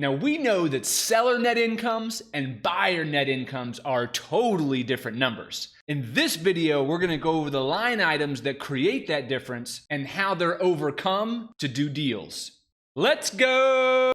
Now we know that seller net incomes and buyer net incomes are totally different numbers. In this video, we're going to go over the line items that create that difference and how they're overcome to do deals. Let's go!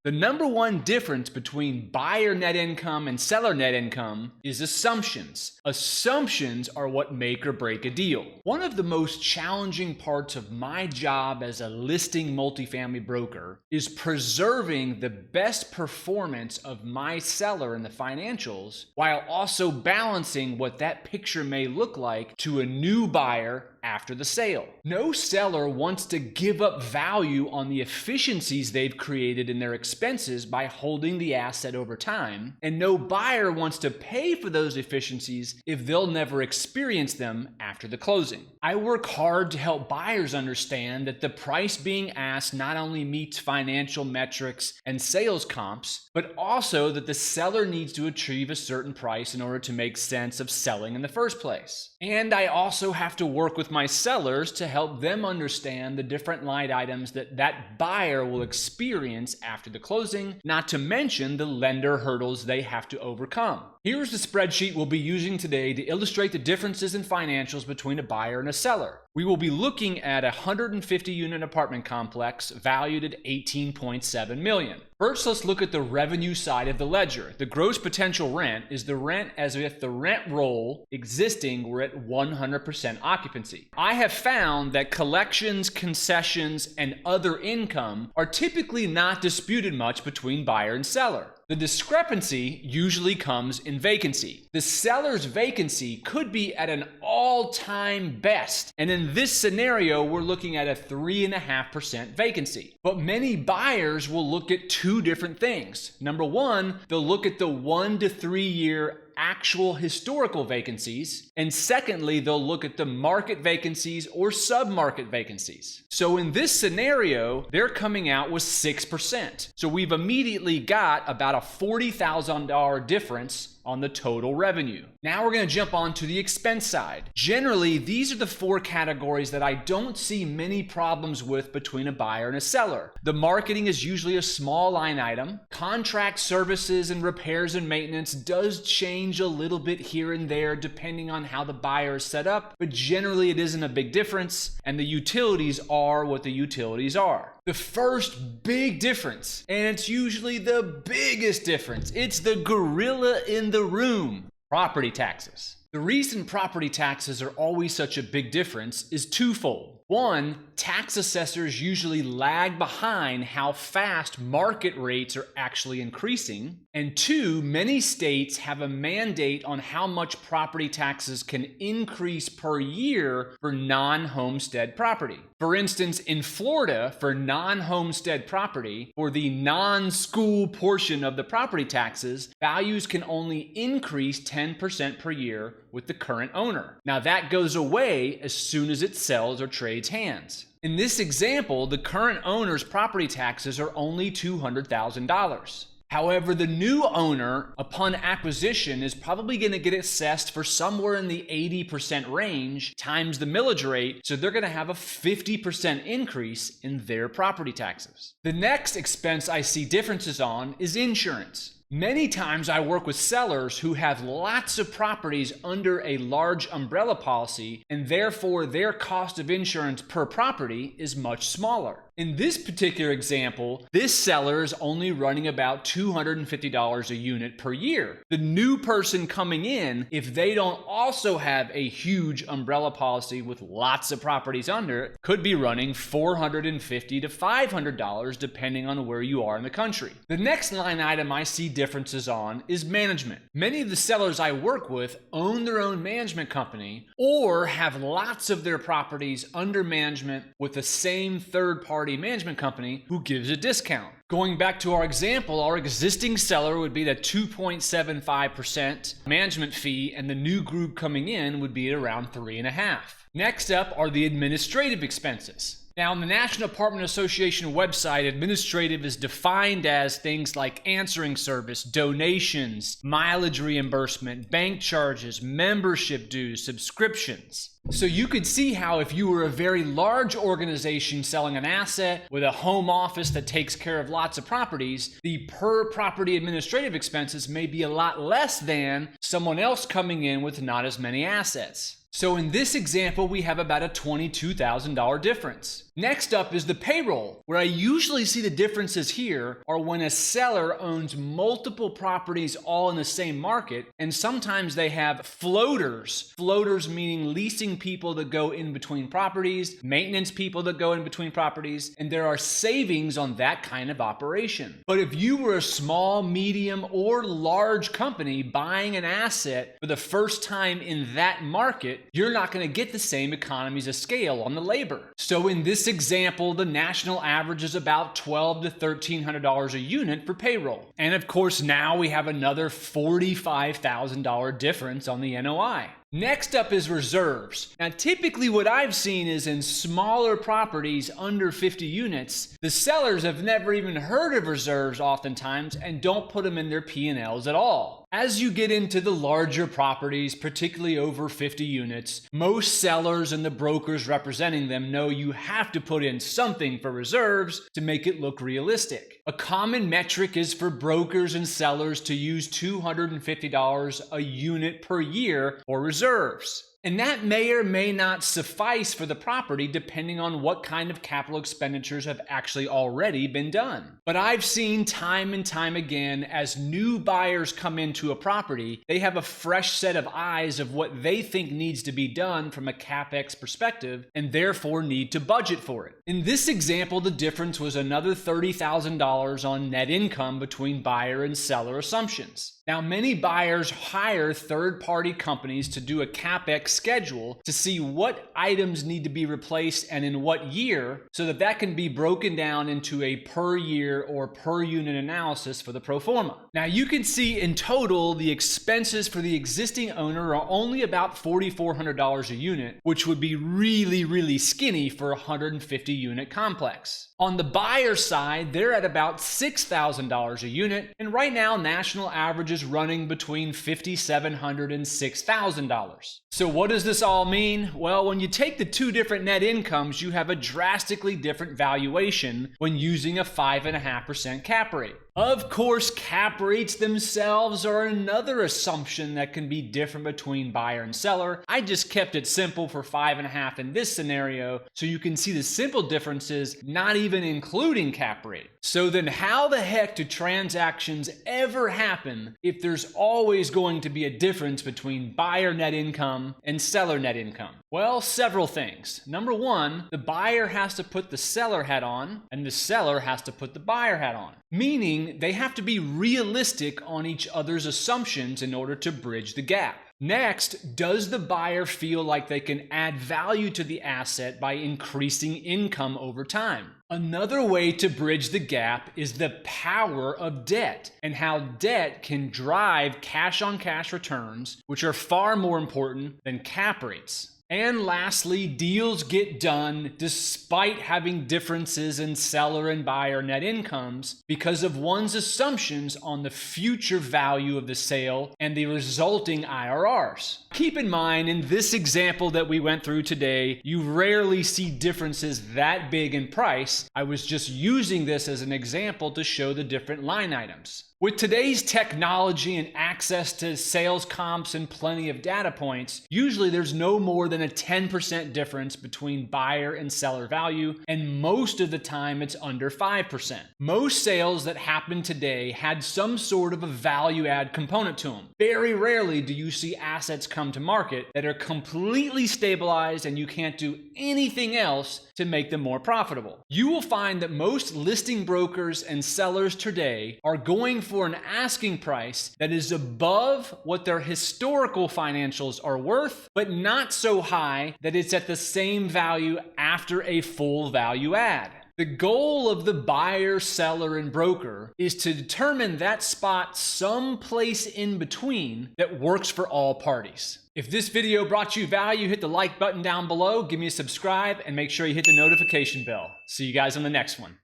The number one difference between buyer net income and seller net income is assumptions. Assumptions are what make or break a deal. One of the most challenging parts of my job as a listing multifamily broker is preserving the best performance of my seller in the financials while also balancing what that picture may look like to a new buyer after the sale. No seller wants to give up value on the efficiencies they've created in their expenses by holding the asset over time, and no buyer wants to pay for those efficiencies if they'll never experience them after the closing. I work hard to help buyers understand that the price being asked not only meets financial metrics and sales comps, but also that the seller needs to achieve a certain price in order to make sense of selling in the first place. And I also have to work with my sellers to help them understand the different line items that buyer will experience after the closing, not to mention the lender hurdles they have to overcome. Here's the spreadsheet we'll be using today to illustrate the differences in financials between a buyer and a seller. We will be looking at a 150-unit apartment complex valued at $18.7 million. First, let's look at the revenue side of the ledger. The gross potential rent is the rent as if the rent roll existing were at 100% occupancy. I have found that collections, concessions, and other income are typically not disputed much between buyer and seller. The discrepancy usually comes in vacancy. The seller's vacancy could be at an all-time best, and in this scenario, we're looking at a 3.5% vacancy. But many buyers will look at two different things. Number one, they'll look at the 1 to 3 year actual historical vacancies, and secondly, they'll look at the market vacancies or sub-market vacancies. So in this scenario, they're coming out with 6%. So we've immediately got about a $40,000 difference on the total revenue. Now we're going to jump on to the expense side. Generally, these are the four categories that I don't see many problems with between a buyer and a seller. The marketing is usually a small line item. Contract services and repairs and maintenance does change a little bit here and there depending on how the buyer is set up, but generally it isn't a big difference, and the utilities are what the utilities are. The first big difference, and it's usually the biggest difference, it's the gorilla in the room: property taxes. The reason property taxes are always such a big difference is twofold. One, tax assessors usually lag behind how fast market rates are actually increasing. And two, many states have a mandate on how much property taxes can increase per year for non-homestead property. For instance, in Florida, for non-homestead property, for the non-school portion of the property taxes, values can only increase 10% per year with the current owner. Now that goes away as soon as it sells or trades hands. In this example, the current owner's property taxes are only $200,000. However, the new owner, upon acquisition, is probably going to get assessed for somewhere in the 80% range times the millage rate, so they're going to have a 50% increase in their property taxes. The next expense I see differences on is insurance. Many times I work with sellers who have lots of properties under a large umbrella policy, and therefore their cost of insurance per property is much smaller. In this particular example, this seller is only running about $250 a unit per year. The new person coming in, if they don't also have a huge umbrella policy with lots of properties under it, could be running $450 to $500 depending on where you are in the country. The next line item I see differences on is management. Many of the sellers I work with own their own management company or have lots of their properties under management with the same third-party management company who gives a discount. Going back to our example, our existing seller would be at 2.75% management fee, and the new group coming in would be at around 3.5%. Next up are the administrative expenses. Now, on the National Apartment Association website, administrative is defined as things like answering service, donations, mileage reimbursement, bank charges, membership dues, subscriptions. So you could see how if you were a very large organization selling an asset with a home office that takes care of lots of properties, the per property administrative expenses may be a lot less than someone else coming in with not as many assets. So in this example, we have about a $22,000 difference. Next up is the payroll. Where I usually see the differences here are when a seller owns multiple properties all in the same market, and sometimes they have floaters. Floaters meaning leasing people that go in between properties, maintenance people that go in between properties, and there are savings on that kind of operation. But if you were a small, medium, or large company buying an asset for the first time in that market, you're not going to get the same economies of scale on the labor. So in this example, the national average is about $1,200 to $1,300 a unit for payroll. And of course, now we have another $45,000 difference on the NOI. Next up is reserves. Now, typically what I've seen is in smaller properties under 50 units, the sellers have never even heard of reserves oftentimes and don't put them in their P&Ls at all. As you get into the larger properties, particularly over 50 units, most sellers and the brokers representing them know you have to put in something for reserves to make it look realistic. A common metric is for brokers and sellers to use $250 a unit per year for reserves. And that may or may not suffice for the property depending on what kind of capital expenditures have actually already been done. But I've seen time and time again, as new buyers come into a property, they have a fresh set of eyes of what they think needs to be done from a CapEx perspective and therefore need to budget for it. In this example, the difference was another $30,000 on net income between buyer and seller assumptions. Now, many buyers hire third-party companies to do a CapEx schedule to see what items need to be replaced and in what year, so that that can be broken down into a per year or per unit analysis for the pro forma. Now, you can see in total, the expenses for the existing owner are only about $4,400 a unit, which would be really, really skinny for a 150 unit complex. On the buyer side, they're at about $6,000 a unit, and right now, national average is running between $5,700 and $6,000. So what does this all mean? Well, when you take the two different net incomes, you have a drastically different valuation when using a 5.5% cap rate. Of course, cap rates themselves are another assumption that can be different between buyer and seller. I just kept it simple for 5.5 in this scenario, so you can see the simple differences, not even including cap rate. So then how the heck do transactions ever happen if there's always going to be a difference between buyer net income and seller net income? Well, several things. Number one, the buyer has to put the seller hat on, and the seller has to put the buyer hat on. Meaning they have to be realistic on each other's assumptions in order to bridge the gap. Next, does the buyer feel like they can add value to the asset by increasing income over time? Another way to bridge the gap is the power of debt and how debt can drive cash-on-cash returns, which are far more important than cap rates. And lastly, deals get done despite having differences in seller and buyer net incomes because of one's assumptions on the future value of the sale and the resulting IRRs. Keep in mind, in this example that we went through today, you rarely see differences that big in price. I was just using this as an example to show the different line items. With today's technology and access to sales comps and plenty of data points, usually there's no more than a 10% difference between buyer and seller value, and most of the time it's under 5%. Most sales that happen today had some sort of a value add component to them. Very rarely do you see assets come to market that are completely stabilized and you can't do anything else to make them more profitable. You will find that most listing brokers and sellers today are going for an asking price that is above what their historical financials are worth, but not so high that it's at the same value after a full value add. The goal of the buyer, seller, and broker is to determine that spot someplace in between that works for all parties. If this video brought you value, hit the like button down below, give me a subscribe, and make sure you hit the notification bell. See you guys on the next one.